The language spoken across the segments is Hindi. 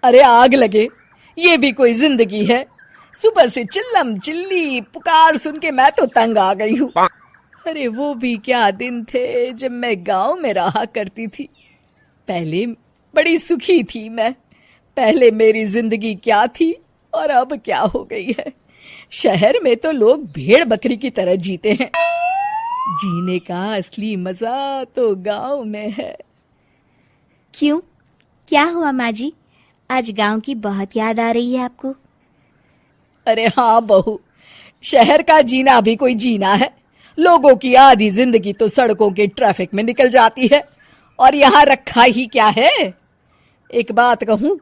अरे आग लगे, ये भी कोई जिंदगी है। सुबह से चिल्लम चिल्ली पुकार सुन के मैं तो तंग आ गई हूँ। अरे वो भी क्या दिन थे जब मैं गांव में रहा करती थी। पहले बड़ी सुखी थी मैं। पहले मेरी जिंदगी क्या थी और अब क्या हो गई है। शहर में तो लोग भेड़ बकरी की तरह जीते हैं। जीने का असली मजा तो गांव में है। क्यों, क्या हुआ माँ जी? आज गांव की बहुत याद आ रही है आपको? अरे हाँ बहू, शहर का जीना भी कोई जीना है। लोगों की आधी जिंदगी तो सड़कों के ट्रैफिक में निकल जाती है और यहाँ रखा ही क्या है। एक बात कहूँ,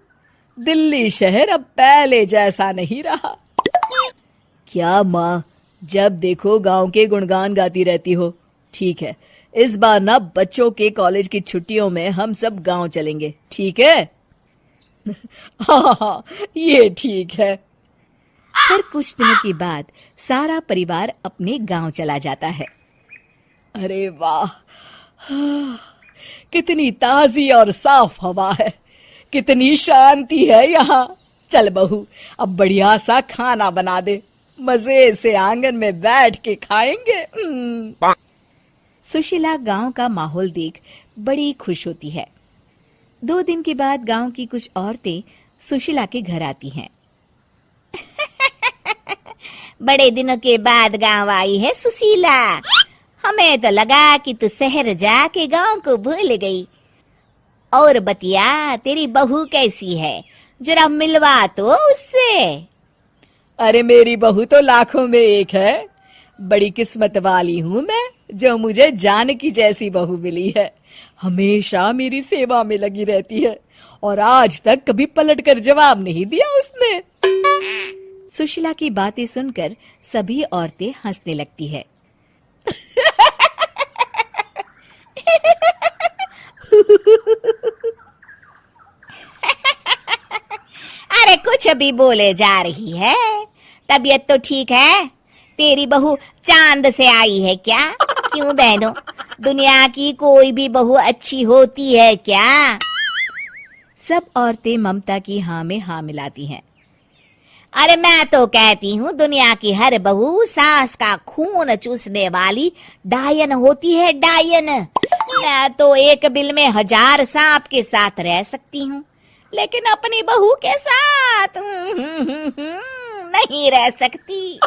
दिल्ली शहर अब पहले जैसा नहीं रहा। क्या माँ, जब देखो गांव के गुणगान गाती रहती हो। ठीक है, इस बार ना बच्चों के कॉलेज की छुट्टियों में हम सब गांव चलेंगे, ठीक है? हाँ, ये ठीक है। फिर कुछ दिनों के बाद सारा परिवार अपने गांव चला जाता है। अरे वाह, कितनी ताजी और साफ हवा है, कितनी शांति है यहाँ। चल बहू, अब बढ़िया सा खाना बना दे, मजे से आंगन में बैठ के खाएंगे। सुशीला गांव का माहौल देख बड़ी खुश होती है। 2 दिन के बाद गांव की कुछ औरतें सुशीला के घर आती हैं। बड़े दिनों के बाद गांव आई है सुशीला। हमें तो लगा कि तू शहर जाके गांव को भूल गई। और बतिया, तेरी बहू कैसी है? जरा मिलवा तो उससे। अरे मेरी बहू तो लाखों में एक है। बड़ी किस्मत वाली हूँ मैं जो मुझे जानकी जैसी बहू मिली है। हमेशा मेरी सेवा में लगी रहती है और आज तक कभी पलटकर जवाब नहीं दिया उसने। सुशीला की बातें सुनकर सभी औरतें हंसने लगती है। अरे कुछ भी बोले जा रही है। तबीयत तो ठीक है? तेरी बहू चांद से आई है क्या? क्यों बहनों, दुनिया की कोई भी बहू अच्छी होती है क्या? सब औरतें ममता की हाँ में हाँ मिलाती हैं। अरे मैं तो कहती हूँ दुनिया की हर बहू सास का खून चूसने वाली डायन होती है, डायन। मैं तो एक बिल में 1000 सांप के साथ रह सकती हूँ, लेकिन अपनी बहू के साथ नहीं रह सकती।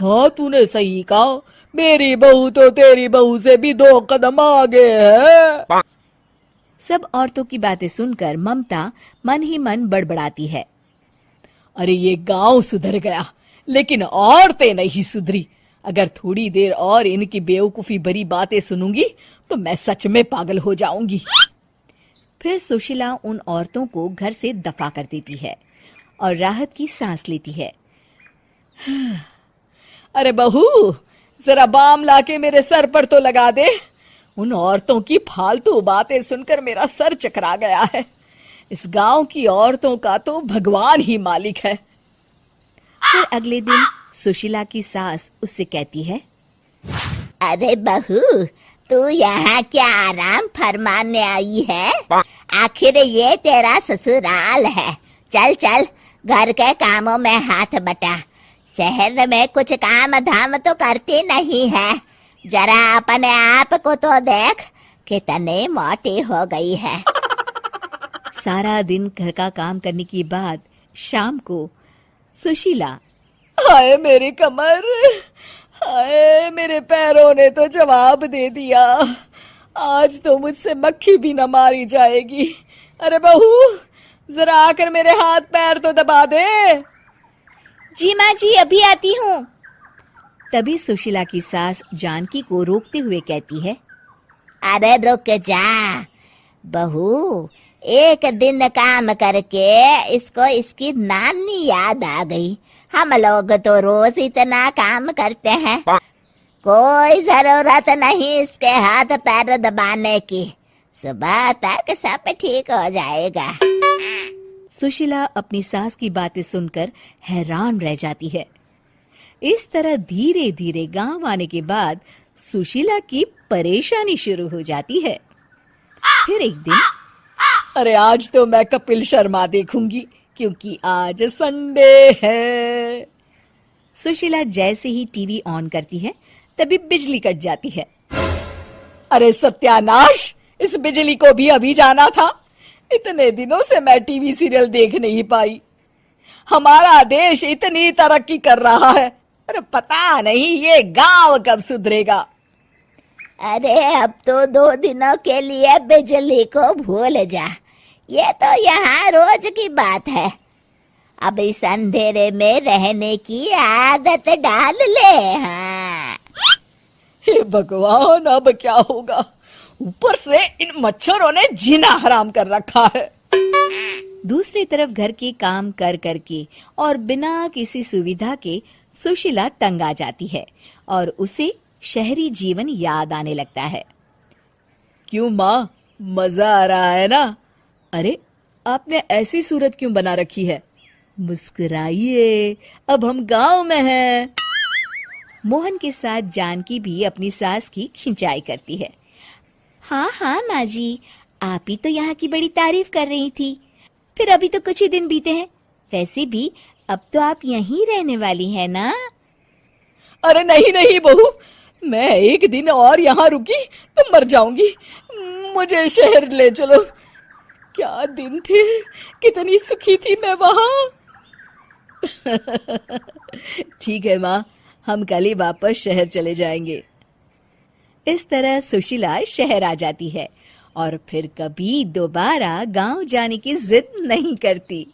हाँ, तूने सही कहा। मेरी बहू तो तेरी बहू से भी 2 कदम आगे है। सब औरतों की बातें सुनकर ममता मन ही मन बड़बड़ाती है। अरे ये गांव सुधर गया, लेकिन औरतें नहीं सुधरी। अगर थोड़ी देर और इनकी बेवकूफी भरी बातें सुनूंगी तो मैं सच में पागल हो जाऊंगी। फिर सुशीला उन औरतों को घर से दफा कर देती है और राहत की सांस लेती है। अरे बहू, जरा बाम लाके मेरे सर पर तो लगा दे। उन औरतों की फालतू बातें सुनकर मेरा सर चकरा गया है। इस गांव की औरतों का तो भगवान ही मालिक है। फिर अगले दिन सुशीला की सास उससे कहती है, अरे बहू, तू यहाँ क्या आराम फरमाने आई है? आखिर ये तेरा ससुराल है। चल चल, घर के कामों में हाथ बटा। शहर में कुछ काम धाम तो करती नहीं है। जरा अपने आप को तो देख, कितनी मोटी हो गई है। सारा दिन घर का काम करने के बाद शाम को सुशीला, हाय मेरी कमर, हाय मेरे पैरों ने तो जवाब दे दिया। आज तो मुझसे मक्खी भी न मारी जाएगी। अरे बहू, जरा आकर मेरे हाथ पैर तो दबा दे। जी माँ जी, अभी आती हूँ। तभी सुशीला की सास जानकी को रोकते हुए कहती है, अरे रुक जा बहू, एक दिन काम करके इसको इसकी नानी याद आ गई। हम लोग तो रोज इतना काम करते हैं, कोई जरूरत नहीं इसके हाथ पैर दबाने की। सुबह तक सब ठीक हो जाएगा। सुशीला अपनी सास की बातें सुनकर हैरान रह जाती है। इस तरह धीरे धीरे गांव आने के बाद सुशीला की परेशानी शुरू हो जाती है। फिर एक दिन अरे आज तो मैं कपिल शर्मा देखूंगी क्योंकि आज संडे है। सुशीला जैसे ही टीवी ऑन करती है तभी बिजली कट जाती है। अरे सत्यानाश, इस बिजली को भी अभी जाना था। इतने दिनों से मैं टीवी सीरियल देख नहीं पाई। हमारा देश इतनी तरक्की कर रहा है, अरे पता नहीं ये गांव कब सुधरेगा। अरे अब तो 2 दिनों के लिए बिजली को भूल जा, ये तो यहाँ रोज की बात है। अब इस अंधेरे में रहने की आदत डाल ले। हाँ हे भगवान, अब क्या होगा? ऊपर से इन मच्छरों ने जीना हराम कर रखा है। दूसरी तरफ घर के काम कर करके और बिना किसी सुविधा के सुशीला तंग आ जाती है और उसे शहरी जीवन याद आने लगता है। क्यों माँ, मजा आ रहा है ना? अरे आपने ऐसी सूरत क्यों बना रखी है? मुस्कुराइए, अब हम गांव में हैं। मोहन के साथ जानकी भी अपनी सास की खिंचाई करती है। हाँ हाँ माँ जी, आप ही तो यहाँ की बड़ी तारीफ कर रही थी। फिर अभी तो कुछ ही दिन बीते हैं, वैसे भी अब तो आप यहीं रहने वाली है ना? अरे नहीं नहीं बहू, मैं एक दिन और यहाँ रुकी तो मर जाऊंगी। मुझे शहर ले चलो। क्या दिन थे, कितनी सुखी थी मैं वहां। ठीक है माँ, हम कल ही वापस शहर चले जाएंगे। इस तरह सुशीला शहर आ जाती है और फिर कभी दोबारा गांव जाने की जिद नहीं करती।